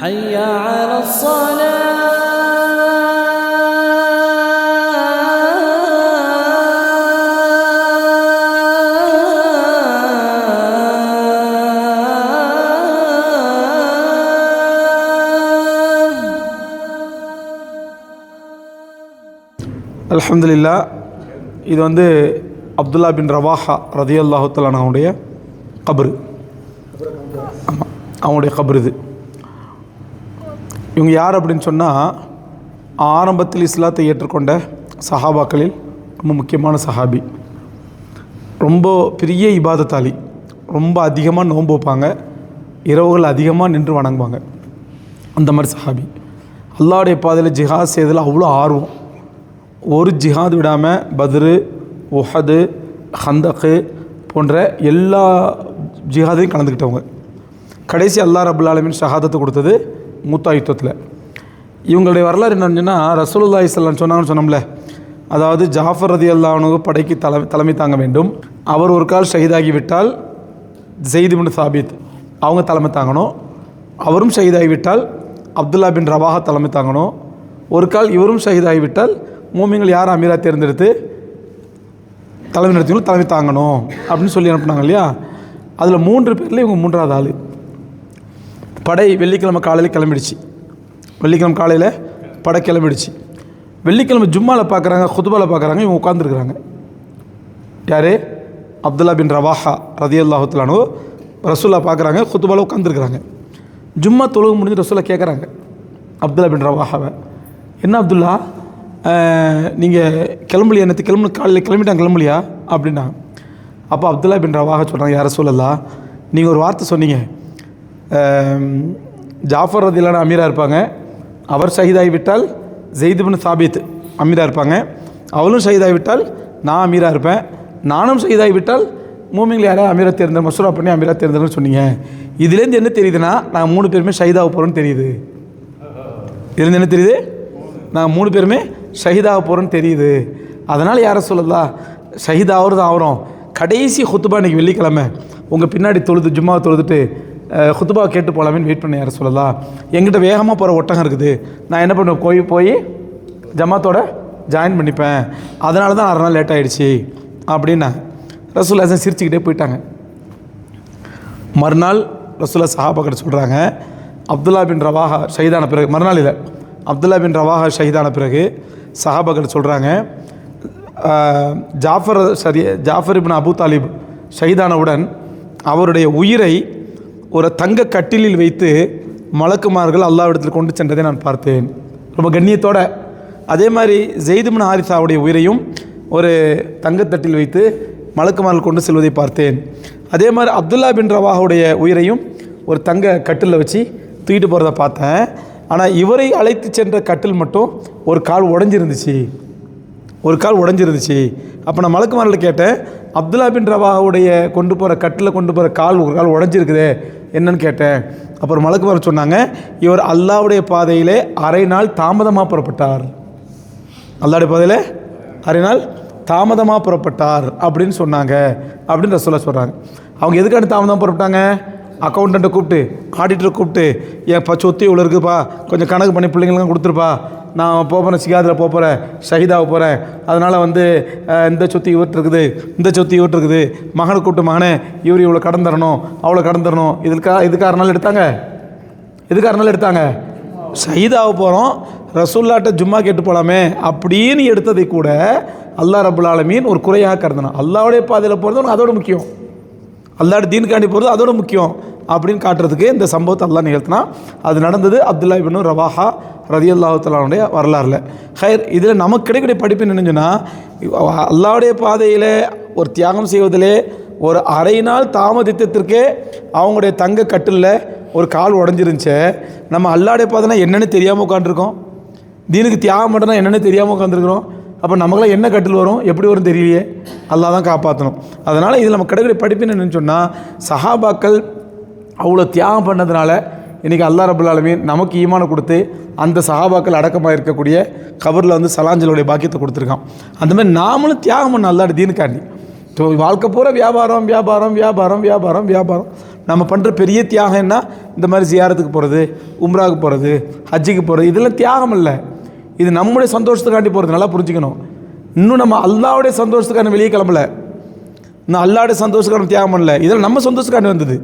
حي على الصلاة. அல்ஹம்துலில்லாஹ். இது அப்துல்லா பின் ரவாஹா ரதியல்லாஹு தஆலா அவனுடைய கபரு. ஆமாம், அவனுடைய கபரு. இது இவங்க யார் அப்படின்னு சொன்னால், ஆரம்பத்தில் இஸ்லாத்தை ஏற்றுக்கொண்ட சஹாபாக்களில் ரொம்ப முக்கியமான சஹாபி. ரொம்ப பெரிய இபாதத்தாளி, ரொம்ப அதிகமாக நோன்பு வைப்பாங்க, இரவுகள் அதிகமாக நின்று வணங்குவாங்க. அந்த மாதிரி சஹாபி. அல்லாஹ்வுடைய பாதையில் ஜிஹாத் செய்ததில் அவ்வளோ ஆர்வம். ஒரு ஜிஹாத் விடாமல் பத்ரு, உஹது, ஹந்தக்கு போன்ற எல்லா ஜிஹாதையும் கலந்துக்கிட்டவங்க. கடைசி அல்லாஹ் ரப்புல் ஆலமீன் ஷஹாதத்தை கொடுத்தது மூத்தா யுத்தத்தில். இவங்களுடைய வரலாறு என்னன்னு சொன்னால், ரசூலுல்லாஹி ஸல்லல்லாஹு அலைஹி வஸல்லம் சொன்னாங்கன்னு சொன்னோம்ல, அதாவது ஜாஃபர் ரலியல்லாஹு அன்ஹு படைக்கு தலைமை தாங்க வேண்டும். அவர் ஒரு கால் ஷஹீதாகிவிட்டால் ஸைத் பின் சாபித் அவங்க தலைமை தாங்கணும். அவரும் ஷஹீதாகிவிட்டால் அப்துல்லா பின் ரவாஹா தலைமை தாங்கணும். ஒரு கால் இவரும் ஷஹீதாகிவிட்டால் மூமின்கள் யார் அமீரா தேர்ந்தெடுத்து தலைமை நடத்திங்களும் தலைமை தாங்கணும் அப்படின்னு சொல்லி அனுப்புனாங்க இல்லையா. அதில் 3 பேரில் இவங்க 3ஆவது ஆள். படை வெள்ளிக்கிழமை காலையில் கிளம்பிடுச்சு. வெள்ளிக்கிழமை காலையில் படை கிளம்பிடுச்சு. வெள்ளிக்கிழமை ஜும்மாவில் பார்க்குறாங்க, குதுபாவில் பார்க்குறாங்க, இவங்க உட்காந்துருக்குறாங்க. யார்? அப்துல்லா பின் ரவாஹா ரதியல்லாஹு தஆலா அன்ஹு ரசூலா பார்க்குறாங்க, குதுபாவில் உட்காந்துருக்குறாங்க. ஜும்மா தொழுகை முடிஞ்சு ரசூலா கேட்குறாங்க அப்துல்லா பின் ரவாஹாவை, என்ன அப்துல்லா நீங்கள் கிளம்பலையா, நேற்று காலையில் கிளம்பிட்டாங்க கிளம்பலையா அப்படின்னா. அப்போ அப்துல்லா பின் ரவாஹா சொல்கிறாங்க, யார் ரசூலல்லாஹ், நீங்கள் ஒரு வார்த்தை சொன்னீங்க, ஜாஃபர் ரதியல்லாஹு அன்ஹு அமீராக இருப்பாங்க, அவர் ஷஹீதாகிவிட்டால் ஸைத் பின் சாபித் அமீராக இருப்பாங்க, அவளும் ஷஹீதாகிவிட்டால் நான் அமீராக இருப்பேன், நானும் ஷஹீதாகிவிட்டால் மூமின்கள் யாராவது அமீரா தேர்ந்தெடு மசூரா பண்ணி அமீரா தேர்ந்தெடுன்னு சொன்னீங்க. இதுலேருந்து என்ன தெரியுதுன்னா, நாங்கள் 3 பேருமே ஷஹீதாக போகிறோன்னு தெரியுது. இதுலேருந்து என்ன தெரியுது? நாங்கள் 3 பேருமே ஷஹீதாக போகிறோன்னு தெரியுது. அதனால் யாரை சொல்லலாம், ஷஹீதாவது ஆகிறோம். கடைசி ஹுத்துபா இன்றைக்கி வெள்ளிக்கிழமை உங்கள் பின்னாடி ஜும்மாவை தொழுதுட்டு ஹுத்துபாவை கேட்டு போகலாமேன்னு வெயிட் பண்ண யாரை சொல்லலாம். எங்கிட்ட வேகமாக போகிற ஒட்டகம் இருக்குது, நான் என்ன பண்ணுவேன், போய் ஜமாத்தோட ஜாயின் பண்ணிப்பேன், அதனால தான் 6 நாள் லேட் ஆகிடுச்சி அப்படின்னா. ரசூலுல்லாஹ் சிரிச்சுக்கிட்டே போயிட்டாங்க. மறுநாள் ரசூலுல்லாஹ் சஹாபாக்கிட்ட சொல்கிறாங்க, அப்துல்லா பின் ரவாஹா ஷஹீதான பிறகு, மறுநாள் இல்லை, அப்துல்லா பின் ரவாஹா ஷஹீதான பிறகு சஹாபாக்கிட்ட சொல்கிறாங்க, ஜாஃபர் இப்னு அபு தாலிப் ஷஹீதானவுடன் அவருடைய உயிரை ஒரு தங்க கட்டிலில் வைத்து மலக்குமார்கள் அல்லாஹ்விடத்தில் கொண்டு சென்றதை நான் பார்த்தேன், ரொம்ப கண்ணியத்தோட. அதே மாதிரி ஸைத் பின் ஹாரிஸாவுடைய உயிரையும் ஒரு தங்கத்தட்டில் வைத்து மலக்குமார்கள் கொண்டு செல்வதை பார்த்தேன். அதே மாதிரி அப்துல்லா பின் ரவாஹுடைய உயிரையும் ஒரு தங்க கட்டிலில் வச்சு தூக்கிட்டு போகிறத பார்த்தேன். ஆனால் இவரை அழைத்து சென்ற கட்டில் மட்டும் ஒரு கால் உடஞ்சிருந்துச்சு. அப்போ நான் மலக்குமாரில் கேட்டேன், அப்துல்லா பின் ரவாஹுடைய கொண்டு போகிற கட்டில் கொண்டு போகிற ஒரு கால் உடஞ்சிருக்குதே என்னன்னு கேட்டேன். அப்புறம் மலக்குமார் சொன்னாங்க, இவர் அல்லாஹ்வுடைய பாதையிலே அரை நாள் தாமதமாக புறப்பட்டார், அல்லாஹ்வுடைய பாதையில் அரை நாள் தாமதமாக புறப்பட்டார் அப்படின்னு சொன்னாங்க அப்படின்னு ரசூலுல்லாஹ் சொல்கிறாங்க. அவங்க எதுக்கான தாமதமாக புறப்பட்டாங்க? அக்கௌண்டண்ட்டை கூப்பிட்டு, ஆடிட்டரை கூப்பிட்டு, என் சொத்து இவ்வளோ இருக்குதுப்பா, கொஞ்சம் கணக்கு பண்ணி பிள்ளைங்களும் கொடுத்துருப்பா, நான் போகிறேன், சிகாதில் போகிறேன், ஷஹீதாக போகிறேன், அதனால் இந்த சொத்து இவர்கிட்ட இருக்குது, இந்த சொத்து இவர்கிட்ட இருக்குது, மகனை கூப்பிட்டு, மகனே இவர் இவ்வளோ கடன் தரணும், அவ்வளோ கடன் தரணும், எதுக்காக நாள் எடுத்தாங்க? ஷஹீதாக போகிறோம், ரசூலுல்லாஹ்ட்ட ஜும்மா கேட்டு போகலாமே அப்படின்னு எடுத்ததை கூட அல்லாஹ் ரப்புல் ஆலமீன் ஒரு குறையாக கருதினான். அல்லாஹ்வுடைய பாதையில் போகிறது அதோட முக்கியம், அல்லாஹ்வுடைய தீனுக்காண்டி போகிறது அதோட முக்கியம் அப்படின்னு காட்டுறதுக்கு இந்த சம்பவத்தை அல்லாஹ் நிகழ்த்தினா. அது நடந்தது அப்துல்லா இப்னு ரவாஹா ரதியல்லாஹு தஆலாவுடைய வரலாறுல. ஹைர், இதில் நமக்கு கிடைக்கிற படிப்பு என்னென்னா, அல்லாஹ்வுடைய பாதையில் ஒரு தியாகம் செய்வதிலே ஒரு அரை நாள் தாமதித்தத்திற்கே அவங்களுடைய தங்க கட்டிலில் ஒரு கால் உடஞ்சிருந்துச்சு. நம்ம அல்லாஹ்வுடைய பாதைனா என்னென்னு தெரியாமல் உட்காந்துருக்கோம், தீனுக்கு தியாகம் பண்ணுறதுனா என்னென்னு தெரியாமல் உட்காந்துருக்குறோம். அப்போ நமக்குலாம் என்ன கட்டில் வரும், எப்படி வரும் தெரியலையே, அல்லாஹ் தான் காப்பாற்றணும். அதனால் இதில் நம்ம கிடைக்கிற படிப்பு என்னென்னு சொன்னால், சஹாபாக்கள் அவ்வளோ தியாகம் பண்ணதுனால இன்றைக்கி அல்லாஹ் ரப்புல் ஆலமீன் நமக்கு ஈமானை கொடுத்து அந்த சஹாபாக்கள் அடக்கமாக இருக்கக்கூடிய கபரில் சலாஞ்சலுடைய பாக்கியத்தை கொடுத்துருக்கான். அந்த மாதிரி நாமளும் தியாகம் பண்ண அல்லாஹ்வுடைய தீனுக்காண்டி. வாழ்க்கை பூரா வியாபாரம் வியாபாரம் வியாபாரம் வியாபாரம் வியாபாரம். நம்ம பண்ணுற பெரிய தியாகம் என்ன? இந்த மாதிரி ஜியாரத்துக்கு போகிறது, உம்ராவுக்கு போகிறது, ஹஜ்ஜுக்கு போகிறது, இதெல்லாம் தியாகம் இல்லை. இது நம்முடைய சந்தோஷத்துக்காண்டி போகிறது. நல்லா புரிஞ்சுக்கணும். இன்னும் நம்ம அல்லாவுடைய சந்தோஷத்துக்கான வெளியே கிளம்பலை. இன்னும் அல்லாவுடைய சந்தோஷத்துக்கான தியாகம் பண்ணல. இதில் நம்ம சந்தோஷத்துக்காண்டி வந்தது.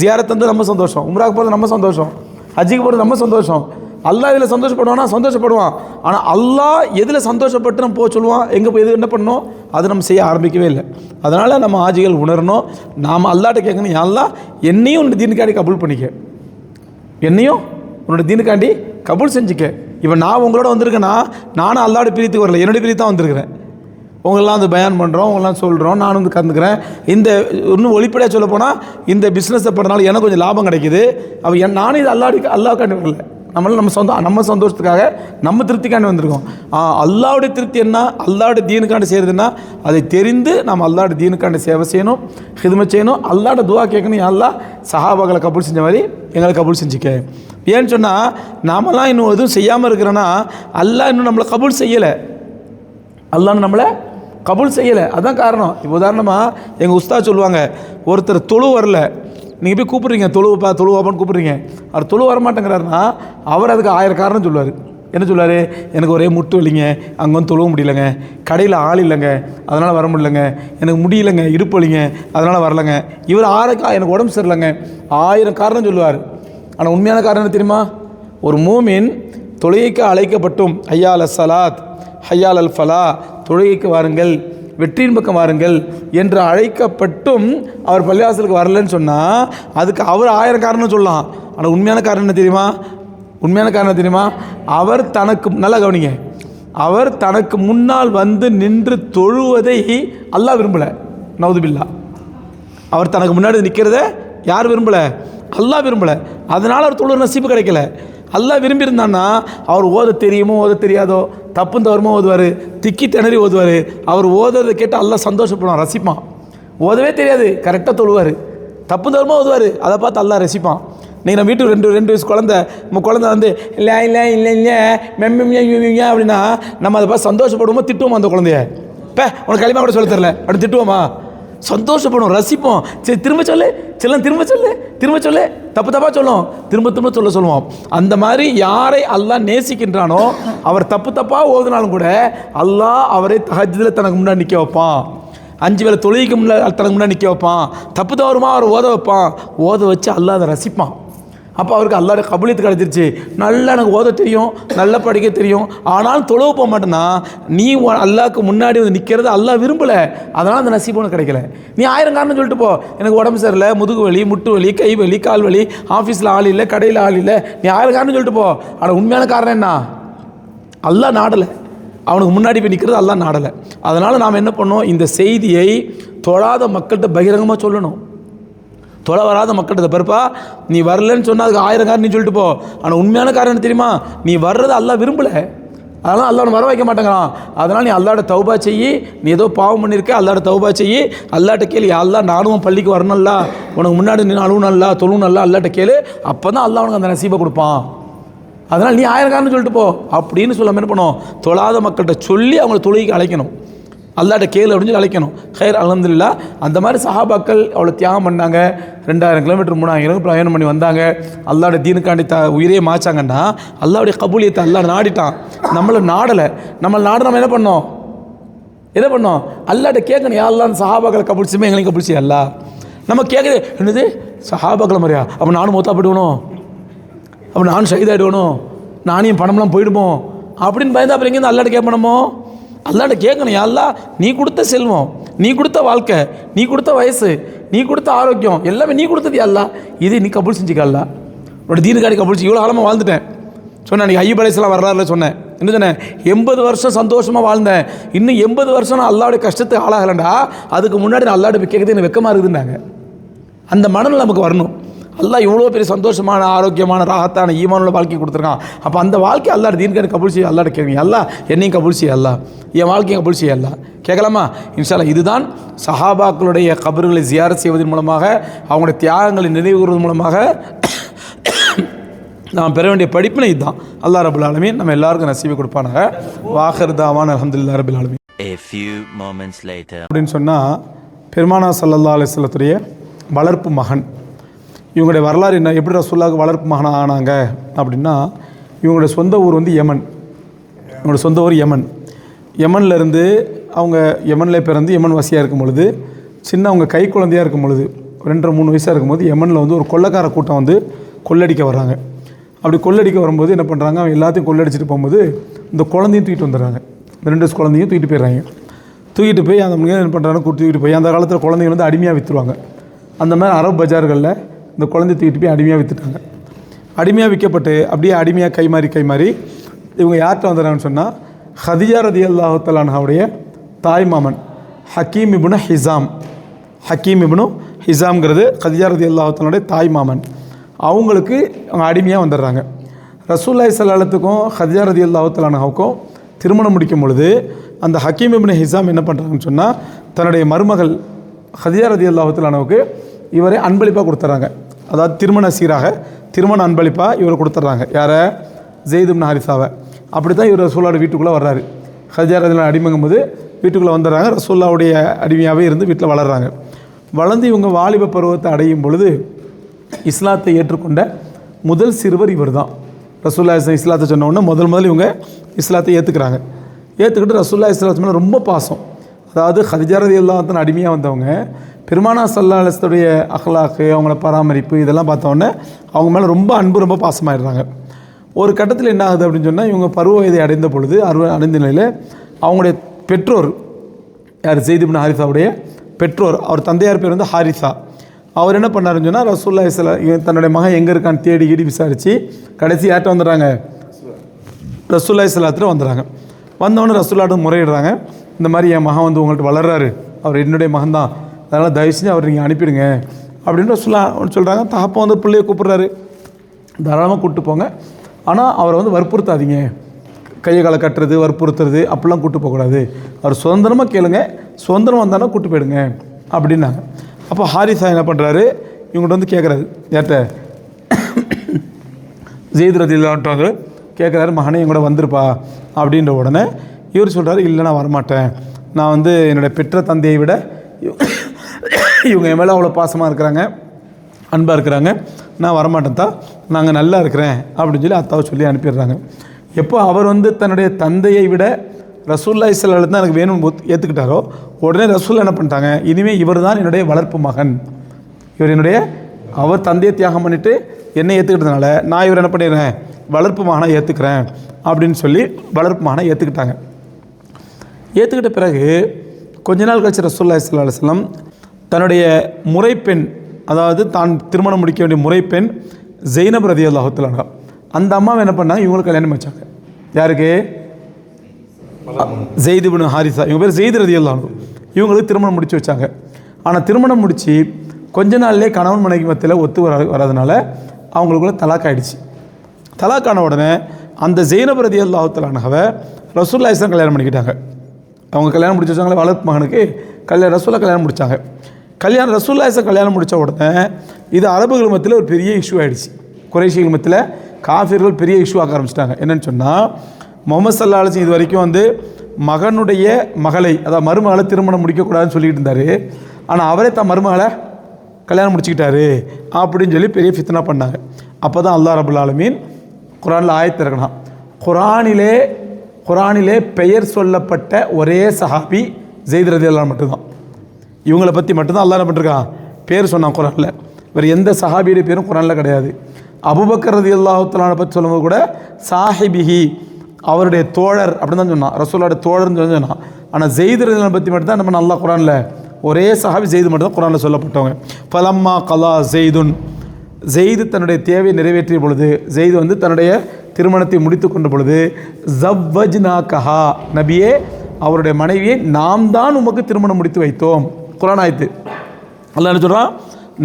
ஜியாரத் வந்து நம்ம சந்தோஷம், உம்ராவுக்கு போகிறது நம்ம சந்தோஷம், ஹஜ்ஜுக்கு போகிறது நம்ம சந்தோஷம். அல்லாஹ் இதில் சந்தோஷப்படுவானா? சந்தோஷப்படுவான். ஆனால் அல்லாஹ் எதில் சந்தோஷப்பட்டு நம்ம போக சொல்லுவான், எங்கே போய் எது என்ன பண்ணணும், அது நம்ம செய்ய ஆரம்பிக்கவே இல்லை. அதனால் நம்ம ஆஜிகள் உணரணும். நாம் அல்லாட்ட கேட்கணும், யா அல்லாஹ் என்னையும் உன்னோட தீனுக்காண்டி கபூல் பண்ணிக்க, என்னையும் உன்னோட தீனுக்காண்டி கபூல் செஞ்சுக்க. இப்போ நான் உங்களோட வந்திருக்கேன்னா நானும் அல்லாவோட பிரித்துக்கு வரல, என்னுடைய பிரித்து தான் வந்திருக்கிறேன். உங்களெலாம் வந்து பயான் பண்ணுறோம், உங்களெலாம் சொல்கிறோம், நானும் வந்து கலந்துக்கிறேன். இந்த இன்னும் ஒளிப்படையாக சொல்ல போனால் இந்த பிஸ்னஸை பண்ணுறதுனால எனக்கு கொஞ்சம் லாபம் கிடைக்கிது. அப்போ நானும் இது அல்லாவுக்காண்டி வரல, நம்ம சந்தோஷத்துக்காக நம்ம திருப்திக்காண்டி வந்திருக்கோம். அல்லாவுடைய திருப்தி என்ன? அல்லாவுடைய தீனுக்காண்டி செய்கிறதுன்னா அதை தெரிந்து நம்ம அல்லாவுடைய தீனுக்காண்டி சேவை செய்யணும், ஹிதுமத் செய்யணும், அல்லாவோட துவா கேட்கணும். அல்லாஹ் சஹாபாக்களை கபூல் செஞ்ச மாதிரி எங்களை கபூல் செஞ்சுக்க. ஏன்னு சொன்னால் நாமெல்லாம் இன்னும் எதுவும் செய்யாமல் இருக்கிறோன்னா அல்லாஹ் இன்னும் நம்மளை கபூல் செய்யலை. அல்லாஹ் நம்மளை கபூல் செய்யலை, அதுதான் காரணம். இப்போ உதாரணமாக எங்கள் உஸ்தாத் சொல்லுவாங்க, ஒருத்தர் தொழு வரல, நீங்கள் போய் கூப்பிட்றீங்க, தொழுவாப்பான்னு கூப்பிட்றீங்க, அவர் தொழு வரமாட்டேங்கிறாருன்னா அவர் அதுக்கு 1000 காரணம் சொல்லுவார். என்ன சொல்லுவார்? எனக்கு ஒரே முட்டு வலிங்க, அங்கே வந்து தொழுவ முடியலைங்க, கடையில் ஆள் இல்லைங்க அதனால் வர முடியலைங்க, எனக்கு முடியலைங்க, இடுப்பு வலிங்க அதனால் வரலைங்க. இவர் எனக்கு உடம்பு சரியில்லைங்க, 1000 காரணம் சொல்லுவார். ஆனால் உண்மையான காரணம் என்ன தெரியுமா? ஒரு மூமின் தொழுகைக்கு அழைக்கப்பட்டும் ஹய்யால் அஸ்ஸலாத், ஹய்யால் அல் ஃபலா, தொழுகைக்கு வாருங்கள், வெற்றியின் பக்கம் வாருங்கள் என்று அழைக்கப்பட்டும் அவர் பள்ளிவாசலுக்கு வரலன்னு சொன்னால் அதுக்கு அவர் 1000 காரணம் சொல்லலாம். ஆனால் உண்மையான காரணம் என்ன தெரியுமா? உண்மையான காரணம் தெரியுமா? அவர் தனக்கு, நல்லா கவனிங்க, அவர் தனக்கு முன்னால் வந்து நின்று தொழுவதை அல்லாஹ் விரும்பலை. நவுதுபில்லா. அவர் தனக்கு முன்னாடி நிற்கிறத யார் விரும்பலை? அல்லாஹ் விரும்பலை. அதனால் அவர் தொழுகிற நசீபு கிடைக்கல. அல்லாஹ் விரும்பியிருந்தான்னா அவர் ஓத தெரியுமோ ஓத தெரியாதோ, தப்பும் தவறுமோ ஓதுவார், திக்கி திணறி ஓதுவார். அவர் ஓதுறதை கேட்டு அல்லாஹ் சந்தோஷப்படுவான், ரசிப்பான். ஓதவே தெரியாது, கரெக்டாக தொழுவார், தப்பு தவறுமோ ஓதுவார், அதை பார்த்து அல்லாஹ் ரசிப்பான். நீங்கள் நம்ம வீட்டுக்கு 2 வயசு குழந்தை, நம்ம குழந்தை வந்து இல்லை இல்லை இல்லை இல்லை மெம்மெம்யா அப்படின்னா நம்ம அதை பார்த்து சந்தோஷப்படுவோமோ திட்டுவோமா? அந்த குழந்தைய உனக்கு களிமா கூட சொல்ல தரல அப்படின்னு திட்டுவோமா? சந்தோஷப்படும், ரசிப்போம். சரி திரும்ப சொல்லு, செல்லம் திரும்ப சொல்லு, திரும்ப சொல்லு, தப்பு தப்பாக சொல்லும், திரும்ப திரும்ப சொல்லுவோம். அந்த மாதிரி யாரை அல்லாஹ் நேசிக்கின்றானோ அவர் தப்பு தப்பாக ஓதுனாலும் கூட அல்லாஹ் அவரை தஹஜ்ஜுதில் தனக்கு முன்னாடி நிற்க வைப்பான். 5 வேளை தொழுகைக்கு முன்னாடி தனக்கு முன்னாடி நிற்க வைப்பான். தப்பு தவறுமா அவர் ஓத வைப்பான். ஓத வச்சு அல்லாஹ் அதை ரசிப்பான். அப்போ அவருக்கு அல்லாஹ்வுடைய கபூலியத்து கிடைச்சிருச்சு. நல்லா எனக்கு ஓத தெரியும், நல்லா படிக்க தெரியும், ஆனாலும் தொழுவ போக மாட்டேன்னா நீ அல்லாஹ்க்கு முன்னாடி வந்து நிற்கிறது அல்லாஹ் விரும்பலை. அதனால் அந்த நசீபு உனக்கு கிடைக்கல. நீ 1000 காரணம் சொல்லிட்டு போ, எனக்கு உடம்பு சரியில்லை, முதுகு வலி, முட்டு வலி, கை வலி, கால் வலி, ஆஃபீஸில் ஆள் இல்லை, கடையில் ஆள் இல்லை, நீ 1000 காரணம் சொல்லிட்டு போ. ஆனால் உண்மையான காரணம் என்ன? அல்லாஹ் நாடலை. அவனுக்கு முன்னாடி போய் நிற்கிறது அல்லாஹ் நாடலை. அதனால் நாம் என்ன பண்ணோம்? இந்த செய்தியை தொழாத மக்கள்கிட்ட பகிரங்கமாக சொல்லணும். தொலை வராத மக்கள்கிட்ட பருப்பா நீ வரலன்னு சொன்னால் அதுக்கு 1000 காரணம் நீ சொல்லிட்டு போ. ஆனால் உண்மையான காரணம் என்ன தெரியுமா? நீ வர்றது அல்லாஹ் விரும்பலை, அதனால் அல்லாஹ் வர வைக்க மாட்டேங்கிறான். அதனால் நீ அல்லாஹ்ட தௌபா செய்யி, நீ ஏதோ பாவம் பண்ணியிருக்க, அல்லாஹ்ட தௌபா செய்யி, அல்லாஹ்ட்ட கேளு, அல்லாஹ் நானும் பள்ளிக்கு வரணும்ல, உனக்கு முன்னாடி நீ அழுவணும்ல, தொழுணும்ல, அல்லாஹ்ட்ட கேளு, அப்போ தான் அல்லாஹ் உனக்கு அந்த நசீபை கொடுப்பான். அதனால் நீ 1000 காரணம் சொல்லிட்டு போ அப்படின்னு சொல்ல என்ன பண்ணும்? தொழாத மக்கள்கிட்ட சொல்லி அவங்கள தொழுகைக்கு அழைக்கணும், அல்லாஹ்ட்ட கேளு அப்படின்னு சொல்லி அழைக்கணும். ஹைர், அல்ஹம்துலில்லாஹ். அந்த மாதிரி சஹாபாக்கள் அவ்வளோ தியாகம் பண்ணாங்க. 2000 கிலோமீட்டர் 3000 கிலோமீட்டர் பயணம் பண்ணி வந்தாங்க. அல்லாஹ்வுடைய தீனுக்காண்டி உயிரே மாச்சாங்கன்னா அல்லாஹ்வுடைய கபூலியத்தை அல்லாஹ் நாடிட்டான். நம்மளை நாடலை. நம்ம என்ன பண்ணோம்? என்ன பண்ணோம்? அல்லாஹ்ட்ட கேட்கணும், யா அல்லாஹ் சஹாபாக்களை கபூல் செய்யுமே, எங்களையும் கபூல் செய்ய அல்லாஹ். நம்ம கேட்குது என்னது? சஹாபாக்களை மாதிரியா? அப்போ நானும் மொத்தா போய்டுவணும், அப்போ நானும் ஷஹீதாயிடுவணும், நானும் என் பணம்லாம் போயிடுமோ அப்படின்னு பயந்தா அப்புறம் எங்கேருந்து அல்லாஹ்ட்ட கேட்கணுமோ? அல்லாஹ்ட்ட கேட்கணும், யா அல்லாஹ் நீ கொடுத்த செல்வம், நீ கொடுத்த வாழ்க்கை, நீ கொடுத்த வயசு, நீ கொடுத்த ஆரோக்கியம் எல்லாமே நீ கொடுத்தது யா அல்லாஹ், இது நீ கபூல் செஞ்சுக்க அல்லாஹ். உன்னோட தீனுக்காண்டி கபூல் செஞ்சு. இவ்வளோ காலமாக வாழ்ந்துட்டேன் சொன்னேன். நீ ஐயூப் அலைஹிஸ்ஸலாம் வரலாறுல சொன்னேன். என்ன சொன்னேன்? 80 வருஷம் சந்தோஷமாக வாழ்ந்தேன், இன்னும் 80 வருஷம் நான் அல்லாஹ்வுடைய கஷ்டத்துக்கு ஆளாகலண்டா, அதுக்கு முன்னாடி நான் அல்லாஹ்ட்ட போய் கேட்குறது எனக்கு வெக்கமாக இருக்குதுன்னாங்க. அந்த மனநிலை நமக்கு வரணும். அல்லாஹ் இவ்வளோ பெரிய சந்தோஷமான, ஆரோக்கியமான, ராகத்தான, ஈமானுள்ள வாழ்க்கை கொடுத்துருக்கான். அப்போ அந்த வாழ்க்கை அல்லாஹ் தீனுக்காண்டி கபூல் செய்ய அல்லாஹ்ட்ட கேட்குறீங்க, அல்லாஹ் என்னையும் கபூல் செய்ய அல்லாஹ், என் வாழ்க்கையை கபூல் செய்ய அல்லாஹ் கேட்கலாமா? இன்ஷா அல்லாஹ். இதுதான் சஹாபாக்களுடைய கபர்களை ஜியாரத் செய்வதன் மூலமாக, அவங்களுடைய தியாகங்களை நினைவு கூறுவதன் மூலமாக நாம் பெற வேண்டிய படிப்பினை இதுதான். அல்லாஹ் ரபுல் ஆலமீன் நம்ம எல்லாருக்கும் நசீபை கொடுப்பானாக. வாஹிர் தாவான் அல்ஹம்துலில்லாஹி ரபில் ஆலமீன். அப்படின்னு சொன்னால் பெருமானா ஸல்லல்லாஹு அலைஹி வஸல்லத்துடைய வளர்ப்பு மகன் இவங்களுடைய வரலாறு என்ன, எப்படி ரசூலுல்லாஹ்வுக்கு வளர்ப்பு மகனாக ஆனாங்க அப்படின்னா, இவங்களுடைய சொந்த ஊர் வந்து யமன். இவங்களோட சொந்த ஊர் யமன். யமன்லேருந்து அவங்க யமனில் பிறந்து யமன் வாசியாக இருக்கும் பொழுது, சின்ன அவங்க கை குழந்தையாக இருக்கும் பொழுது 2-3 வயசாக இருக்கும்போது யமனில் வந்து ஒரு கொள்ளைக்கார கூட்டம் வந்து கொள்ளடிக்க வர்றாங்க. அப்படி கொள்ளடிக்க வரும்போது என்ன பண்ணுறாங்க, அவங்க எல்லாத்தையும் கொள்ளடிச்சிட்டு போகும்போது இந்த குழந்தையும் தூக்கிட்டு வந்துடுறாங்க. இந்த 2 குழந்தையும் தூக்கிட்டு போயிடுறாங்க. தூக்கிட்டு போய் அந்த முன்னே என்ன பண்ணுறாங்க, தூக்கிட்டு போய் அந்த காலத்தில் குழந்தைங்க வந்து அடிமையாக விற்றுருவாங்க. அந்த மாதிரி அரபு பஜார்களில் இந்த குழந்தைய தூக்கிட்டு போய் அடிமையாக விற்றுட்டாங்க. அடிமையாக விற்கப்பட்டு அப்படியே அடிமையாக கை மாறி இவங்க யார்கிட்ட வந்துடுறாங்கன்னு சொன்னால், ஹதிஜா ரலியல்லாஹு தஆலா அன்ஹாவுடைய தாய் மாமன் ஹக்கீம் இப்னு ஹிஸாம். ஹக்கீம் இப்னு ஹிஸாம்ங்கிறது ஹதிஜா ரலியல்லாஹு தஆலாவுடைய தாய் மாமன். அவங்களுக்கு அவங்க அடிமையாக வந்துடுறாங்க. ரசூலுல்லாஹி ஸல்லல்லாஹு அலைஹி வஸல்லம் ஹதிஜா ரலியல்லாஹு தஆலா அன்ஹாவுக்கும் திருமணம் முடிக்கும் பொழுது அந்த ஹக்கீம் இப்னு ஹிஸாம் என்ன பண்ணுறாங்கன்னு சொன்னால், தன்னுடைய மருமகள் ஹதிஜா ரலியல்லாஹு தஆலா அன்ஹாவுக்கு இவரை அன்பளிப்பாக கொடுத்துட்றாங்க. அதாவது திருமண சீராக திருமண அன்பளிப்பாக இவரை கொடுத்துட்றாங்க. யாரை? ஸெய்த் இப்னு ஹாரிஸாவை. அப்படி தான் இவர் ரசூலுல்லாஹ்வுடைய வீட்டுக்குள்ளே வர்றாரு. ஹதிஜா ரலியல்லாஹு அடிமைங்கும் போது வீட்டுக்குள்ளே வந்துடுறாங்க. ரசூலுல்லாஹ்வுடைய அடிமையாகவே இருந்து வீட்டில் வளர்கிறாங்க. வளர்ந்து இவங்க வாலிப பருவத்தை அடையும் பொழுது இஸ்லாத்தை ஏற்றுக்கொண்ட முதல் சிறுவர் இவர் தான். ரசூலுல்லாஹி இஸ்லாத்தை சொன்ன உடனே முதல் இவங்க இஸ்லாத்தை ஏற்றுக்கிறாங்க. ஏற்றுக்கிட்டு ரசூலுல்லாஹி ஸல்லல்லாஹு அலைஹி வஸல்லம் ரொம்ப பாசம். அதாவது ஹதிஜா ரலியல்லாஹு அன்ஹா அடிமையாக வந்தவங்க பெருமானார் ஸல்லல்லாஹு அலைஹி வஸல்லம் அக்லாக்கு, அவங்கள பராமரிப்பு இதெல்லாம் பார்த்தோன்னே அவங்க மேலே ரொம்ப அன்பு, ரொம்ப பாசமாகிடுறாங்க. ஒரு கட்டத்தில் என்ன ஆகுது அப்படின்னு சொன்னால், இவங்க பருவ வயதை அடைந்த பொழுது அடைந்த நிலையில் அவங்களுடைய பெற்றோர் யார், ஸெய்த் இப்னு ஹாரிஸாவுடைய பெற்றோர், அவர் தந்தையார் பேர் வந்து ஹாரிஸா. அவர் என்ன பண்ணாருன்னு சொன்னால், ரசூலுல்லாஹி ஸல்லல்லாஹு தன்னுடைய மகன் எங்கே இருக்கான்னு தேடி விசாரித்து கடைசி யார்கிட்ட வந்துடுறாங்க, ரசூலுல்லாஹி ஸல்லல்லாஹு அலைஹி வந்துடுறாங்க. வந்தவொடனே ரசூலுல்லாஹ்ட்ட முறையிடுறாங்க, இந்த மாதிரி என் மகன் வந்து உங்கள்கிட்ட வளர்றாரு, அவர் என்னுடைய மகன் தான், அதனால் தயவு செஞ்சு அவர் நீங்கள் அனுப்பிடுங்க அப்படின்னு ரசூலுல்லாஹ் சொல்கிறாங்க. தகப்பன் வந்து பிள்ளையை கூப்பிட்றாரு, தாராளமாக கூப்பிட்டு போங்க, ஆனால் அவரை வந்து வற்புறுத்தாதீங்க, கையை காலை கட்டுறது வற்புறுத்துறது அப்படிலாம் கூப்பிட்டு போகக்கூடாது, அவர் சுதந்திரமாக கேளுங்க, சுதந்திரம் வந்தாலும் கூப்பிட்டு போயிடுங்க அப்படின்னாங்க. அப்போ ஹாரிஸா என்ன பண்ணுறாரு, இவங்கள்ட்ட வந்து கேட்குறாரு, யார்கிட்ட, ஸெய்த் ரலியல்லாஹு அன்ஹு கேட்குறாரு, மகனே என் கூட வந்திருப்பா அப்படின்ற உடனே இவர் சொல்கிறாரு, இல்லை நான் வரமாட்டேன், நான் வந்து என்னுடைய பெற்ற தந்தையை விட இவங்க என் மேலே அவ்வளோ பாசமாக இருக்கிறாங்க, அன்பாக இருக்கிறாங்க, நான் வரமாட்டேன் தான், நாங்கள் நல்லா இருக்கிறேன் அப்படின்னு சொல்லி அத்தாவை சொல்லி அனுப்பிடுறாங்க. எப்போ அவர் வந்து தன்னுடைய தந்தையை விட ரசூலுல்லாஹி ஸல்லல்லாஹு அலைஹி வஸல்லம் தான் எனக்கு வேணும் ஏற்றுக்கிட்டாரோ, உடனே ரசூல் என்ன பண்ணிட்டாங்க, இனிமேல் இவர் தான் என்னுடைய வளர்ப்பு மகன், இவர் என்னுடைய, அவர் தந்தையை தியாகம் பண்ணிவிட்டு என்னை ஏற்றுக்கிட்டதுனால நான் இவர் என்ன பண்ணிடுறேன், வளர்ப்பு மகனை ஏற்றுக்கிறேன் அப்படின்னு சொல்லி வளர்ப்பு மகனை ஏற்றுக்கிட்டாங்க. ஏற்றுக்கிட்ட பிறகு கொஞ்ச நாள் கழிச்சு ரசூலுல்லாஹி ஸல்லல்லாஹு அலைஹி வஸல்லம் தன்னுடைய முறைப்பெண், அதாவது தான் திருமணம் முடிக்க வேண்டிய முறைப்பெண் ஸெய்னப் ரலியல்லாஹு தஆலா அன்ஹா, அந்த அம்மாவை என்ன பண்ணாங்க, இவங்களுக்கு கல்யாணம் வச்சாங்க. யாருக்கு? ஸெய்த் இப்னு ஹாரிஸா, இவங்க பேர் ஸெய்த் ரலியல்லாஹு அன்ஹு. இவங்களுக்கு திருமணம் முடிச்சு வச்சாங்க. ஆனால் திருமணம் முடித்து கொஞ்ச நாள்லேயே கணவன் மனைவி மத்தியில் ஒத்து வராதனால அவங்களுக்குள்ள தலாக் ஆகிடுச்சு. தலாக்கான உடனே அந்த ஸெய்னப் ரலியல்லாஹு தஆலா அன்ஹாவை ரசூலுல்லாஹி ஸல்லல்லாஹு கல்யாணம் பண்ணிக்கிட்டாங்க. அவங்க கல்யாணம் முடிச்சு வச்சாங்களே வளர்ப்பு மகனுக்கு, ரசூலுல்லாஹ் கல்யாணம் முடித்தாங்க. ரசூலுல்லாஹி ஸல்லல்லாஹு கல்யாணம் முடித்த உடனே இது அரபுகள் மத்தியில் ஒரு பெரிய இஷ்யூ ஆகிடுச்சு. குறைஷிகள் மத்தியில் காஃபிர்கள் பெரிய இஷ்யூ ஆக்க ஆரம்பிச்சிட்டாங்க. என்னென்னு சொன்னால், முஹம்மது ஸல்லல்லாஹு அலைஹி வஸல்லம் இது வரைக்கும் வந்து மகனுடைய மகளை, அதாவது மருமகளை திருமணம் முடிக்கக்கூடாதுன்னு சொல்லிக்கிட்டு இருந்தார். ஆனால் அவரே தான் மருமகளை கல்யாணம் முடிச்சுக்கிட்டாரு அப்படின்னு சொல்லி பெரிய ஃபித்னா பண்ணாங்க. அப்போ தான் அல்லாஹ் ரப்புல் ஆலமீன் குர்ஆனில் ஆயத்து இறக்கினான். குர்ஆனிலே பெயர் சொல்லப்பட்ட ஒரே சஹாபி ஸெய்த் ரலியல்லாஹு மட்டும்தான். இவங்களை பற்றி மட்டும்தான் அல்லாஹ் என்ன பண்ணிருக்கான், பேர் சொன்னான் குர்ஆனில். வேறு எந்த சஹாபியுடைய பேரும் குர்ஆனில் கிடையாது. அபூபக்கர் ரலியல்லாஹு தஆலா பற்றி சொல்லும்போது கூட சாஹிபிஹி, அவருடைய தோழர் அப்படின்னு தான் சொன்னான், ரசூலுல்லாஹ்வுடைய தோழர்னு சொன்னான். ஆனால் ஸெய்த் ரலியல்லாஹு பற்றி மட்டும் தான் நம்ம அல்லாஹ் குர்ஆனில் ஒரே சஹாபி ஸெய்த் மட்டும் தான் குர்ஆனில் சொல்லப்பட்டவங்க. ஃபலம்மா கலா ஸெய்துன், ஸெய்து தன்னுடைய தேவையை நிறைவேற்றிய பொழுது, ஸெய்து வந்து தன்னுடைய திருமணத்தை முடித்து கொண்ட பொழுது, ஸவ்வஜ்னாகஹா, நபியே அவருடைய மனைவியை நாம் தான் உமக்கு திருமணம் முடித்து வைத்தோம். குர்ஆன் ஆயத்து அல்லாஹ் என்ன சொல்கிறான்,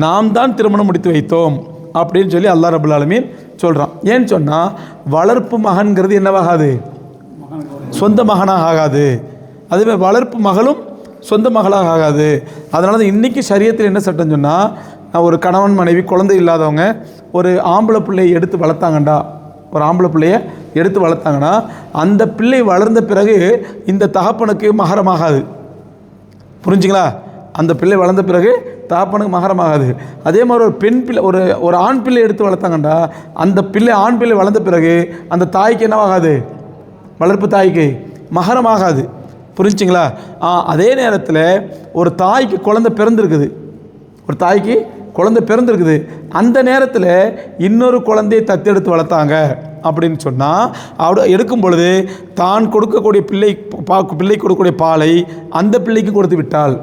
நாம் தான் திருமணம் முடித்து வைத்தோம் அப்படின்னு சொல்லி அல்லாஹ் ரப்புல் ஆலமீன் சொல்கிறான். ஏன்னு சொன்னால், வளர்ப்பு மகன்கிறது என்னவாகாது, சொந்த மகனாக ஆகாது. அதேமாதிரி வளர்ப்பு மகளும் சொந்த மகளாக ஆகாது. அதனால தான் இன்றைக்கி ஷரியத்தில் என்ன சட்டம் சொன்னால், ஒரு கணவன் மனைவி குழந்தை இல்லாதவங்க ஒரு ஆம்பளை பிள்ளையை எடுத்து வளர்த்தாங்கண்டா, ஒரு ஆம்பளை பிள்ளையை எடுத்து வளர்த்தாங்கன்னா அந்த பிள்ளை வளர்ந்த பிறகு இந்த தகப்பனுக்கு மகரமாகாது. புரிஞ்சுங்களா? அந்த பிள்ளை வளர்ந்த பிறகு தாப்பனுக்கு மகரமாகாது. அதே மாதிரி ஒரு பெண் பிள்ளை ஒரு ஆண் பிள்ளை எடுத்து வளர்த்தாங்கண்டா அந்த பிள்ளை ஆண் பிள்ளை வளர்ந்த பிறகு அந்த தாய்க்கு என்னவாகாது, வளர்ப்பு தாய்க்கு மகரமாகாது. புரிஞ்சுங்களா? அதே நேரத்தில் ஒரு தாய்க்கு குழந்தை பிறந்திருக்குது, ஒரு தாய்க்கு குழந்தை பிறந்திருக்குது, அந்த நேரத்தில் இன்னொரு குழந்தையை தத்தெடுத்து வளர்த்தாங்க அப்படின்னு சொன்னால் அப்படி எடுக்கும் பொழுது தான் கொடுக்கக்கூடிய பிள்ளை கொடுக்கக்கூடிய பாலை அந்த பிள்ளைக்கும் கொடுத்து விட்டால்,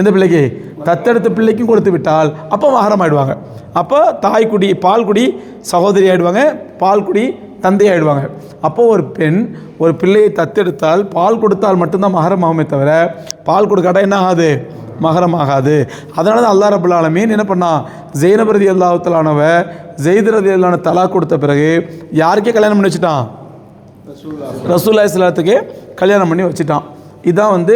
எந்த பிள்ளைக்கு, தத்தெடுத்த பிள்ளைக்கும் கொடுத்து விட்டால் அப்போ மகரம் ஆகிடுவாங்க. அப்போ தாய்க்குடி பால்குடி சகோதரி ஆகிடுவாங்க, பால்குடி தந்தை ஆகிடுவாங்க. அப்போது ஒரு பெண் ஒரு பிள்ளையை தத்தெடுத்தால் பால் கொடுத்தால் மட்டும்தான் மகரம் ஆகுமே தவிர பால் கொடுக்காட்டா என்ன ஆகாது, மகரம் ஆகாது. அதனால தான் அல்லாஹ் ரப்பல் ஆலமீன் என்ன பண்ணான், ஸைனப் ரலியல்லாஹு தஆலாவ ஸைத் ரலியல்லாஹு தலாக் கொடுத்த பிறகு யாருக்கே கல்யாணம் பண்ணி வச்சுட்டான், ரசூலுல்லாஹி ஸல்லல்லாஹு அலைஹி வஸல்லம் கல்யாணம் பண்ணி வச்சுட்டான். இதுதான்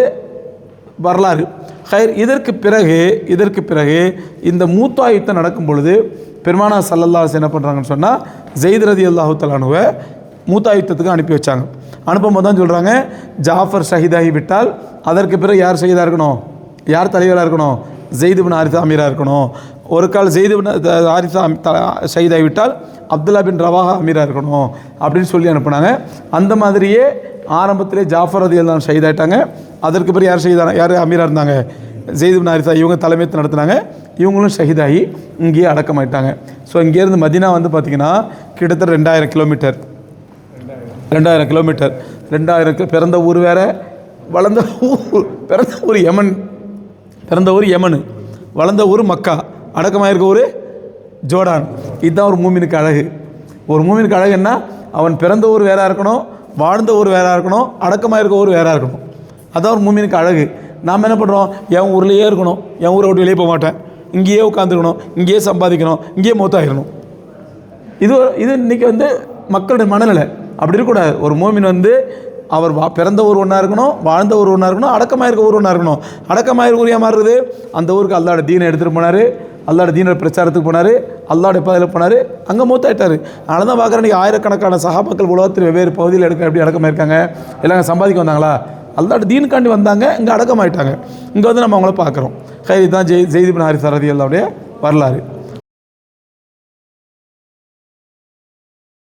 வரலாறு. ஹைர். இதற்கு பிறகு இந்த மூத்தா யுத்தம் நடக்கும் பொழுது பெருமானா ஸல்லல்லாஹு அலைஹி வஸல்லம் என்ன பண்ணுறாங்கன்னு சொன்னால் ஸைத் ரலியல்லாஹு தஆலாவை மூத்தா யுத்தத்துக்கு அனுப்பி வச்சாங்க. அனுப்பும்போது தான் சொல்கிறாங்க, ஜாஃபர் ஷஹீதாகி விட்டால் அதற்கு பிறகு யார் ஷஹீதாக இருக்கணும், யார் தலைவராக இருக்கணும், ஸைத் பின் ஹாரிஸா அமீராக இருக்கணும். ஒரு கால் ஸைத் பின் ஹாரிஸா ஷஹீதாகி விட்டால் அப்துல்லா பின் ரவாஹா அமீராக இருக்கணும் அப்படின்னு சொல்லி அனுப்புனாங்க. அந்த மாதிரியே ஆரம்பத்திலே ஜாஃபர் ரலியல்லாஹு அன்ஹு ஷஹீதாயிட்டாங்க. அதற்கு பிறகு யார் அமீராக இருந்தாங்க, ஸைத் பின் ஹாரிஸா, இவங்க தலைமையத்தை நடத்தினாங்க. இவங்களும் ஷஹீதாகி இங்கேயே அடக்கமாயிட்டாங்க. ஸோ இங்கேருந்து மதீனா பார்த்திங்கன்னா கிட்டத்தட்ட 2000 கிலோமீட்டர். 2000 பிறந்த ஊர் வேறு, வளர்ந்த ஊர், பிறந்த ஊர் யமன், வளர்ந்த ஊர் மக்கா, அடக்கமாக இருக்க ஊர் ஜோர்டான். இதுதான் ஒரு மூமினுக்கு அழகு. ஒரு மூமினுக்கு அழகு என்ன, அவன் பிறந்த ஊர் வேறாக இருக்கணும், வாழ்ந்த ஊர் வேறாக இருக்கணும், அடக்கமாக இருக்க ஊர் வேறாக இருக்கணும். அதுதான் ஒரு மூமினுக்கு அழகு. நாம் என்ன பண்ணுறோம், என் ஊர்லேயே இருக்கணும், என் ஊரை விட்டு வெளியே போக மாட்டேன், இங்கேயே உட்காந்துக்கணும், இங்கேயே சம்பாதிக்கணும், இங்கேயே மூத்தாகிடணும். இது இன்றைக்கி மக்களுடைய மனநிலை. அப்படி இருக்கக்கூடாது. ஒரு மோமின் அவர் பிறந்த ஊர் ஒன்றா இருக்கணும், வாழ்ந்த ஊர் ஒன்றா இருக்கணும், அடக்கமாக இருக்க ஊர் ஒன்றா இருக்கணும். அடக்கமாக இருக்க ஊர் ஏமா இருக்குது, அந்த ஊருக்கு அல்லாஹ்வுடைய தீனை எடுத்துகிட்டு போனார், அல்லாஹ்வுடைய தீன பிரச்சாரத்துக்கு போனார், அல்லாஹ்வுடைய பாதையில் போனார், அங்கே மூத்தாயிட்டார். அதனால தான் பார்க்குறேன், இன்றைக்கி ஆயிரக்கணக்கான சஹாபாக்கள் உலகத்தில் வெவ்வேறு பகுதியில் எப்படி அடக்கமாக இருக்காங்க, எல்லாம் சம்பாதிக்க வந்தாங்களா, அல்லாஹ்வுடைய தீனுக்காண்டி வந்தாங்க, இங்கே அடக்கமாயிட்டாங்க. இங்கே நம்ம அவங்கள பார்க்குறோம். இதுதான் ஸைத் பின் ஹாரிஸா ரலியல்லாஹு அன்ஹுடைய வரலாறு.